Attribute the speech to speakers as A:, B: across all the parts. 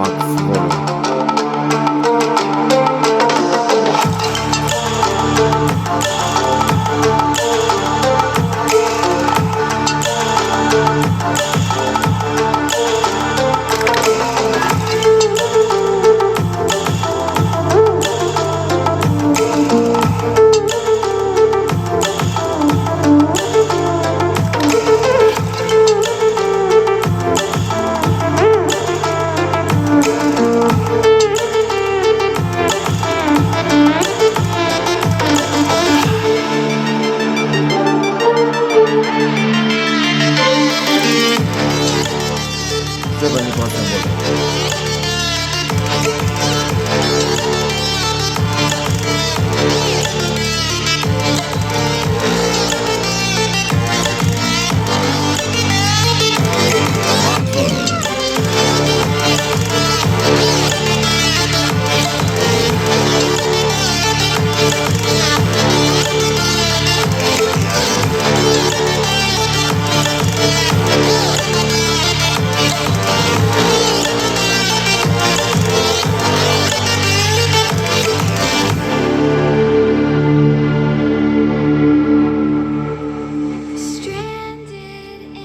A: max volume.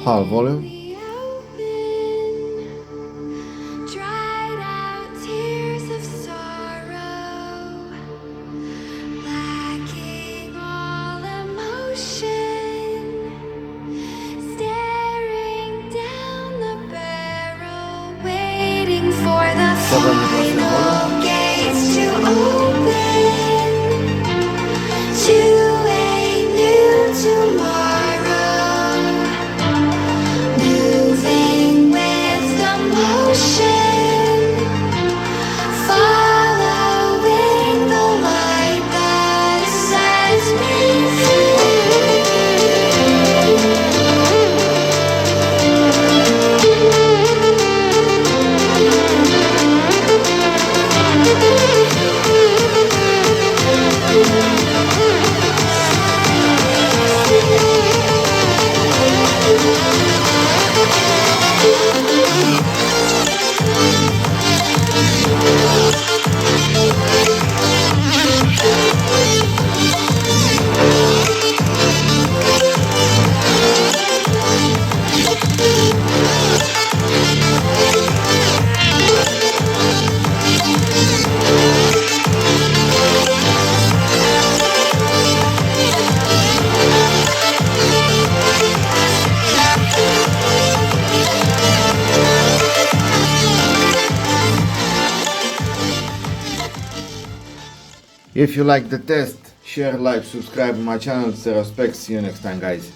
A: Half volume.
B: Dried out tears of sorrow, lacking all emotion, staring down the barrel, waiting for the final gates to open to a new tomorrow. Moving with the motion, following the light that sets me
A: If you like the test, share, like, subscribe my channel. Respect. See you next time, guys.